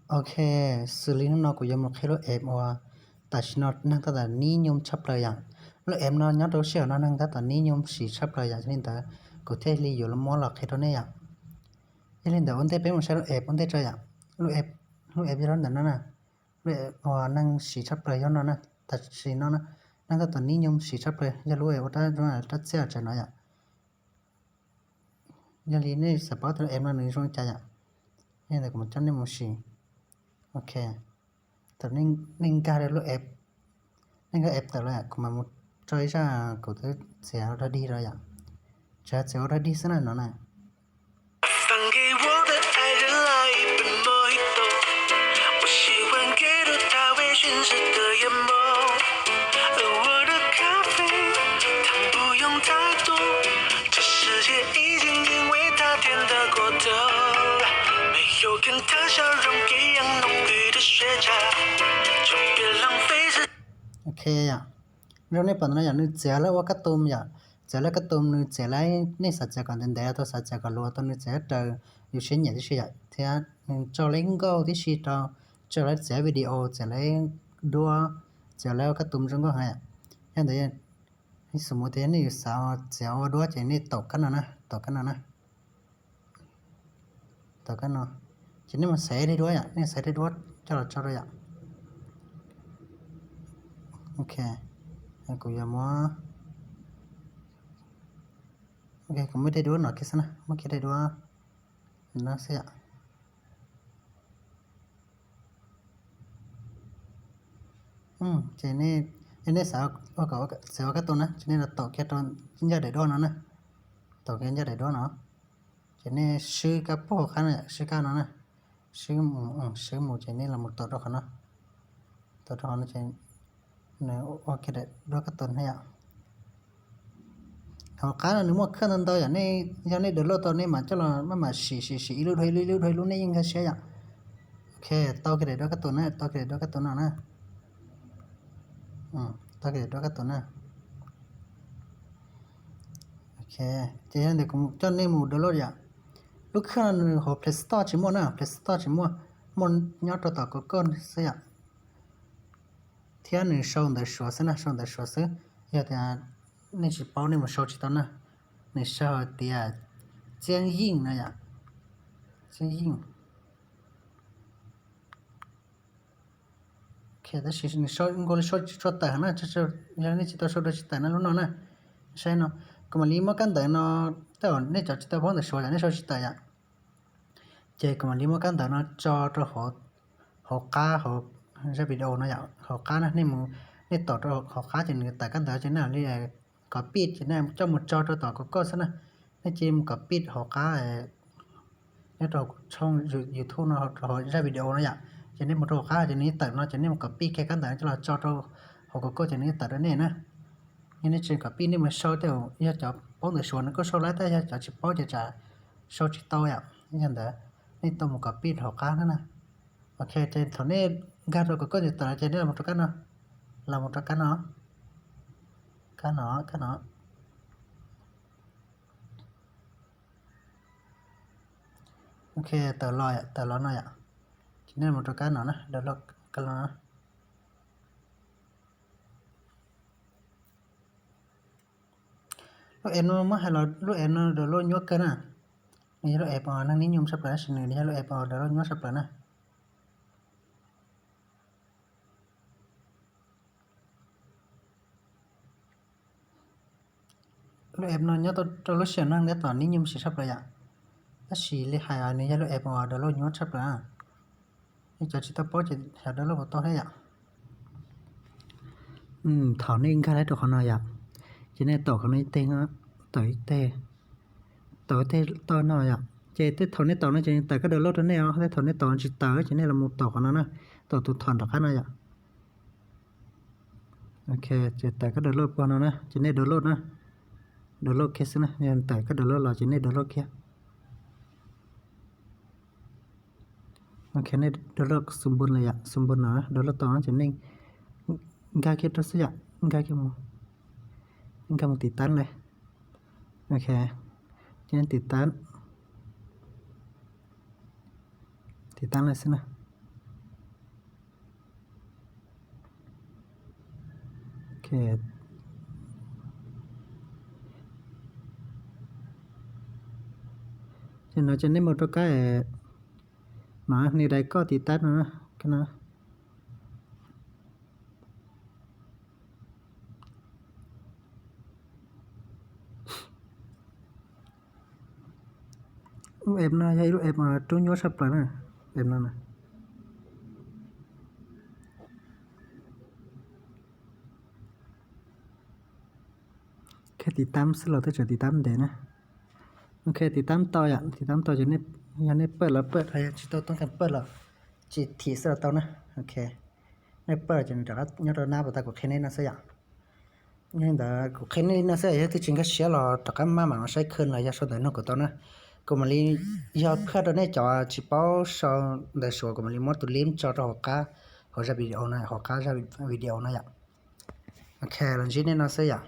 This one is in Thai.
โอเคxử lý nó của em một khi lúc em và tại nó năng ta là ní nhung chấp lời dạng lúc em nó nhớ đâu xíu nó năng ta là ní nhung chỉ chấp lời dạng cho nên ta có thể lý do là mua lọc khi đó này dạng cho nên ta vấn đề bé một sao lúc em vấn đề chơi dạng lúc em cho nó nè lúc em và năng chỉ chấp lời cho nó nè tại chỉ nó nè năng ta là ní nhung chỉ chấp lời cho lúc em ta nó là tất sẽ cho nó dạng cho nên này sẽ bảo tụi em nó nên trong chơi dạng nên là một trăm nên một xí okแต่นิ่งการเลยแอปนั่นก็แอปแต่ละก็มาหมดใจจะก็จะเสียระดีเลยอ่ะจะเสียระดีสักหน่อยหน่อย放给我的爱人来一杯莫吉托，我喜欢给了他微醺时的眼眸，而我的咖啡糖不用太多，这世界已经因为他甜得过头，没有跟他笑容一样浓郁的雪茄，就别浪费时。โอเคอ่ะเรื่องนี้ปัญหาอย่างนึงเสียแล้วว่าก็ตุ่มอย่างเสียแล้วก็ตุ่มนึงเสียแล้วนี่สัจจะก่อนเดินเดียวตัวสัจจะก่อนรัวตัวนึงเสียเจออยู่เช่นอย่างที่เสียที่นึงจอเล่นก็ที่ชีตอจอแล้วเสียวิดีโอเสียแล้วดัวเสียแล้วก็ตุ่มจังก็ให้ยังแต่นี่สมมตินี่สาวเสียวดัวจะนี่ตกกันนะตกกันนะตกกันเนาะจะนี่มันเสียได้ด้วยอ่ะนี่เสียได้ด้วยจอเลยอ่ะโอเคกูยังว่าโอเคกูไม่ได้ดูหน่อยแค่นั้นไม่คิดได้ดูนะเสียเจนี่สาวว่าก็สาวก็ตัวนะเจนี่เราต่อแค่ตอนยิ่งใหญ่ได้ด้วยนะต่อแค่ยิ่งใหญ่ได้ด้วยเนาะเจนี่ชื่อกับพวกเขาเนี่ยชื่อกันนะชื่อหมูเจนี่เราหมดตัวด้วยกันนะตัวด้วยกันเจนี่เนี่ยโอเคได้ด้วยก็ตัวนี้อ่ะเขาค้าหนึ่งมั่วขึ้นนั่นตัวอย่างนี้เดือดร้อนตัวนี้มาจะเราไม่มาสีลุ้ยลุ้นนี่ยังไงเสียอย่างโอเคตัวเกล็ดด้วยก็ตัวนั้นตัวเกล็ดด้วยก็ตัวนั้นนะตัวเกล็ดด้วยก็ตัวนั้นโอเคเจ้าเด็กกูจนนี่มูเดือดร้อนอย่างลูกค้าหนึ่งหัวเพลสตอร์ชิมัวนะเพลสตอร์ชิมัวมันยอดตัวก็ก้อนเสียที่อันหนึ่งส่งได้ชัวร์สินะส่งได้ชัวร์สิอย่าแต่นี่只包那么少几刀呢？你少点坚硬那样，坚硬。OK，但其实你少我少带那，就是让你知道少的带那路呢，是喏。咁么你莫干带喏，到你就知道帮你说呀，你少去带呀。即咁么你莫干带喏，做咗好加好，即係 video 那樣好加呢，你冇你ต่อ咗好加就你帶干帶就呢你có pít cho nên cho một cho tao có sao nè nó chim có pít họ cá nó rồi trong YouTube nó họ ra video nó vậy cho nên một đồ cá cho nên tự nó cho nên một có pít cái căn bản cho là cho họ có cho nên tự đó nè nhưng nó chỉ có pít nhưng mà sau theo giờ cho bóng được số nó có số lái tay cho chỉ bóng trả số chỉ tao vậy như thế nên tao một có pít họ cá nữa nè ok trên thằng này gạt rồi có gì tự trên đây là một cái nó là một cái nó cá nó ok tờ lò này ạ chỉ nên một cái nó nè đó là cái nó lúc em nó mất hay là lúc em nó được luôn nhốt cái nè như lúc em năng ní nhung sắp lại xin này lúc em được luôn nhốt sắp lại nè lúc em nó nhớ tôi lúc xem năng để toàn ní nhung sắp lại ạถ้าสีเลยหายอันนี้จะรู้แอบว่าเดี๋ยวเราย้อนชับละนี่จะจิตตะป้อจะหาเดี๋ยวเราบอกต่อให้อ่ะถอนนี่ก็ได้ตัวเขาหน่อยอ่ะจะเนี่ยต่อเขาในเต็งอ่ะต่อยเตะต่อหน่อยอ่ะเจเตถอนนี่ต่อนี่จะแต่ก็เดี๋ยวเราตัวนี้เอาได้ถอนนี่ต่อจิตตาจะเนี่ยเราหมดต่อเขานะต่อตัวถอนต่อเขาหน่อยอ่ะโอเคเจแต่ก็เดี๋ยวเราปอนนะจะเนี่ยเดี๋ยวเรานะเดี๋ยวเราแค่สินะเนี่ยแต่ก็เดี๋ยวเราจะเนี่ยเดี๋ยวเราแค่โอเคเนี่ยเดี๋ยวเราสมบูรณ์เลยอะสมบูรณ์นะเดี๋ยวเราต่อจะนิ่งกาเก็บตัวสิอะกาเก็บมันติดตั้งเลยโอเคจะติดตั้งเลยสินะ เคcho nó cho nên một cái mà này đây có thì tắt nữa cái nó em nó hay lúc em mà trốn nhớ sắp lại nè em nó nè cái tí tam sẽ là tới chỗ tí tam để nè ok tí tam to ạ tí tam to cho nênเปิดแล้วเปิดให้ชิโตต้องการเปิดแล้วจีทีเสร็จแล้วนะโอเคในเปิดจนจะรัดยอดหน้าประตูก็แค่นี้นะสิอย่างนี่แต่ก็แค่นี้นะสิที่จริงก็เสียหรอแต่ก็มามันใช้คืนเลยยาสุดแต่นกก็ตัวนะก็มาลียอดเพื่อตัวนี้จอชิปเอาชอเดี๋ยวชัวก็มาลีมดตัวลิมจอเราก้าเขาจะวิดีโอนะเขาก้าจะวิดีโอนะอย่างโอเคหลังจากนี้นะสิอย่าง